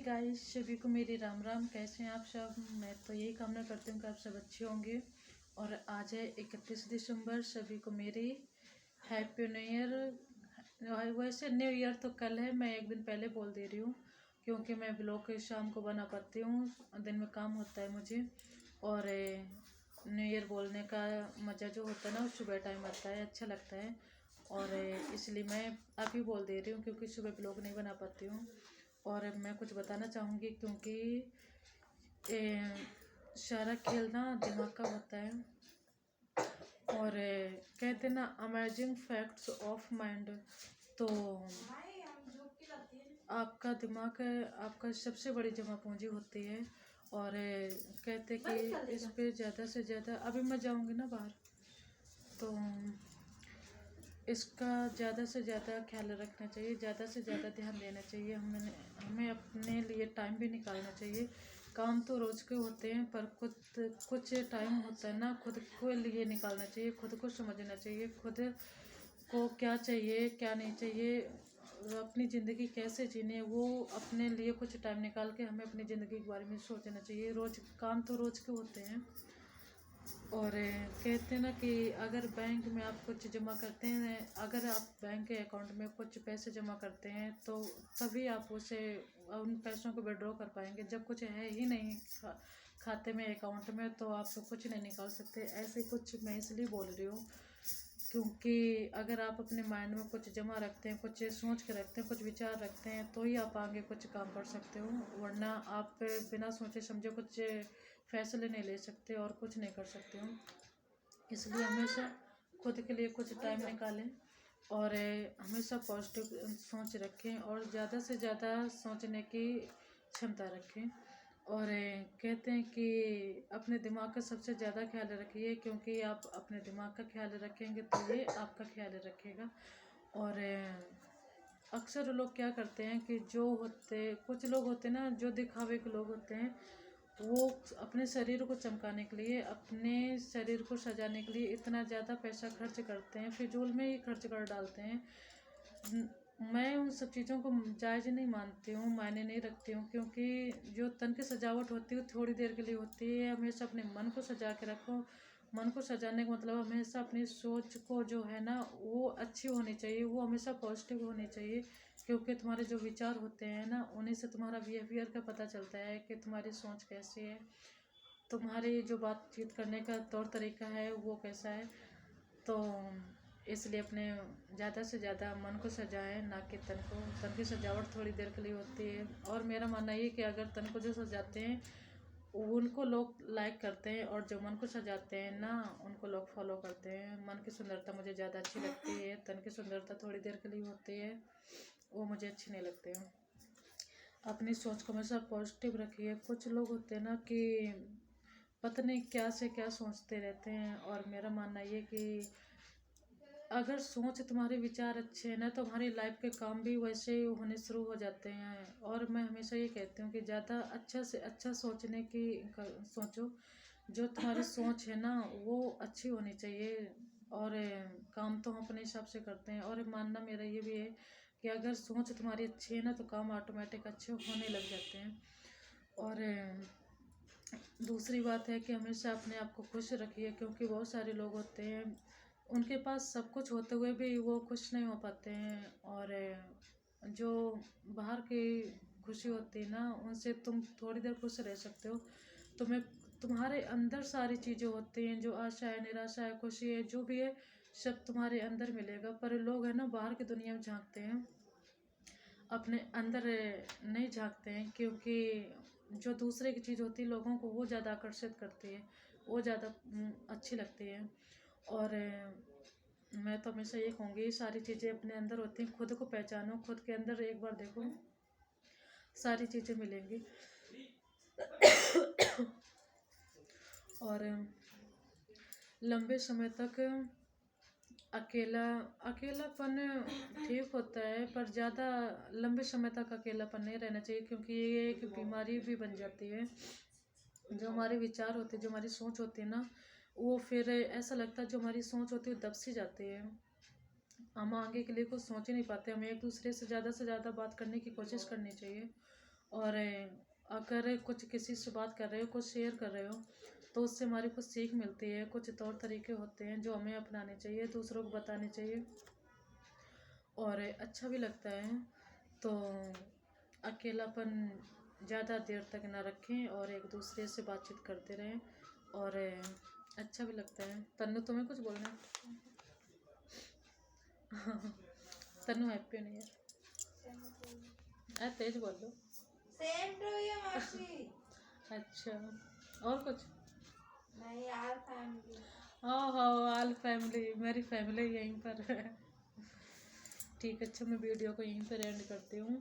Guys, सभी को मेरी राम राम। कैसे हैं आप सब? मैं तो यही कामना करती हूँ कि आप सब अच्छे होंगे। और आज है 31 दिसंबर। सभी को मेरी हैप्पी न्यू ईयर। वैसे न्यू ईयर तो कल है, मैं एक दिन पहले बोल दे रही हूँ क्योंकि मैं ब्लॉग शाम को बना पाती हूँ, दिन में काम होता है मुझे। और न्यू ईयर बोलने का मज़ा जो होता है ना, वो सुबह टाइम आता है, अच्छा लगता है। और इसलिए मैं अभी बोल दे रही हूँ क्योंकि सुबह ब्लॉग नहीं बना पाती हूँ। और मैं कुछ बताना चाहूँगी क्योंकि सारा खेलना दिमाग का होता है। और कहते ना अमेजिंग फैक्ट्स ऑफ माइंड, तो आपका दिमाग आपका सबसे बड़ी जमा पूंजी होती है। और कहते कि इस पे ज़्यादा से ज़्यादा, अभी मैं जाऊँगी ना बाहर, तो इसका ज़्यादा से ज़्यादा ख्याल रखना चाहिए, ज़्यादा से ज़्यादा ध्यान देना चाहिए। हमें अपने लिए टाइम भी निकालना चाहिए। काम तो रोज़ के होते हैं, पर कुछ टाइम होता है ना, खुद के लिए निकालना चाहिए। खुद को समझना चाहिए, खुद को क्या चाहिए क्या नहीं चाहिए, अपनी ज़िंदगी कैसे जीनी है, वो अपने लिए कुछ टाइम निकाल के हमें अपनी ज़िंदगी के बारे में सोचना चाहिए। रोज़ काम तो रोज़ के होते हैं। और कहते हैं ना कि अगर बैंक में आप कुछ जमा करते हैं, अगर आप बैंक के अकाउंट में कुछ पैसे जमा करते हैं तो तभी आप उसे उन पैसों को विड्रॉ कर पाएंगे। जब कुछ है ही नहीं खाते में, अकाउंट में, तो आप कुछ नहीं निकाल सकते। ऐसे कुछ मैं इसलिए बोल रही हूँ क्योंकि अगर आप अपने माइंड में कुछ जमा रखते हैं, कुछ सोच के रखते हैं, कुछ विचार रखते हैं, तो ही आप आगे कुछ काम कर सकते हो। वरना आप बिना सोचे समझे कुछ फैसले नहीं ले सकते और कुछ नहीं कर सकते हो। इसलिए हमेशा खुद के लिए कुछ टाइम निकालें और हमेशा पॉजिटिव सोच रखें और ज़्यादा से ज़्यादा सोचने की क्षमता रखें। और कहते हैं कि अपने दिमाग का सबसे ज़्यादा ख्याल रखिए, क्योंकि आप अपने दिमाग का ख्याल रखेंगे तो ये आपका ख्याल रखेगा। और अक्सर लोग क्या करते हैं कि कुछ लोग होते हैं ना, जो दिखावे के लोग होते हैं, वो अपने शरीर को चमकाने के लिए, अपने शरीर को सजाने के लिए इतना ज़्यादा पैसा खर्च करते हैं, फिजूल में ही खर्च कर डालते हैं। मैं उन सब चीज़ों को जायज़ नहीं मानती हूँ, मायने नहीं रखती हूँ, क्योंकि जो तन की सजावट होती है थोड़ी देर के लिए होती है। हमेशा अपने मन को सजा के रखो। मन को सजाने का मतलब हमेशा अपनी सोच को जो है ना, वो अच्छी होनी चाहिए, वो हमेशा पॉजिटिव होनी चाहिए। क्योंकि तुम्हारे जो विचार होते हैं ना, उन्हीं से तुम्हारा बिहेवियर का पता चलता है कि तुम्हारी सोच कैसी है, तुम्हारी जो बातचीत करने का तौर तरीका है वो कैसा है। तो इसलिए अपने ज़्यादा से ज़्यादा मन को सजाएं, ना कि तन को। तन की सजावट थोड़ी देर के लिए होती है। और मेरा मानना ये कि अगर तन को जो सजाते हैं उनको लोग लाइक करते हैं, और जो मन को सजाते हैं ना, उनको लोग फॉलो करते हैं। मन की सुंदरता मुझे ज़्यादा अच्छी लगती है, तन की सुंदरता थोड़ी देर के लिए होती है, वो मुझे अच्छी नहीं लगती है। अपनी सोच को हमेशा पॉजिटिव रखिए। कुछ लोग होते हैं ना कि पता नहीं क्या से क्या सोचते रहते हैं, और मेरा मानना ये कि अगर सोच तुम्हारे विचार अच्छे हैं ना, तो हमारी लाइफ के काम भी वैसे ही होने शुरू हो जाते हैं। और मैं हमेशा ये कहती हूँ कि ज़्यादा अच्छा से अच्छा सोचने की सोचो। जो तुम्हारी सोच है ना, वो अच्छी होनी चाहिए। और काम तो हम अपने हिसाब से करते हैं। और मानना मेरा ये भी है कि अगर सोच तुम्हारी अच्छी है ना, तो काम ऑटोमेटिक अच्छे होने लग जाते हैं। और दूसरी बात है कि हमेशा अपने आप को खुश रखिए, क्योंकि बहुत सारे लोग होते हैं, उनके पास सब कुछ होते हुए भी वो खुश नहीं हो पाते हैं। और जो बाहर की खुशी होती है ना, उनसे तुम थोड़ी देर खुश रह सकते हो। तुम्हारे अंदर सारी चीज़ें होती हैं, जो आशा है, निराशा है, खुशी है, जो भी है, सब तुम्हारे अंदर मिलेगा। पर लोग है ना, बाहर की दुनिया में झांकते हैं, अपने अंदर नहीं झांकते हैं, क्योंकि जो दूसरे की चीज़ होती है लोगों को वो ज़्यादा आकर्षित करती है, वो ज़्यादा अच्छी लगती है। और मैं तो हमेशा ये कहूँगी, सारी चीज़ें अपने अंदर होती हैं, खुद को पहचानो, खुद के अंदर एक बार देखो, सारी चीज़ें मिलेंगी। और लंबे समय तक अकेलापन ठीक होता है, पर ज़्यादा लंबे समय तक अकेलापन नहीं रहना चाहिए, क्योंकि ये एक बीमारी भी बन जाती है। जो हमारे विचार होते हैं, जो हमारी सोच होती है ना, वो फिर ऐसा लगता है जो हमारी सोच होती है दब सी जाती है। हम आगे के लिए कुछ सोच ही नहीं पाते। हमें एक दूसरे से ज़्यादा बात करने की कोशिश करनी चाहिए। और अगर कुछ किसी से बात कर रहे हो, कुछ शेयर कर रहे हो, तो उससे हमारी कुछ सीख मिलती है। कुछ तौर तरीके होते हैं जो हमें अपनाने चाहिए, दूसरों को बताने चाहिए, और अच्छा भी लगता है। तो अकेलापन ज़्यादा देर तक ना रखें और एक दूसरे से बातचीत करते रहें, और अच्छा भी लगता है। तन्नू, तुम्हें कुछ बोलना है? तन्नू हैप्पी नहीं है, तेज बोलो। सेम टू यू मासी। अच्छा, और कुछ? नहीं यार, फैमिली। ओहो, ऑल फैमिली, मेरी फैमिली यहीं पर है। ठीक है, अच्छा मैं वीडियो को यहीं पर एंड करती हूँ।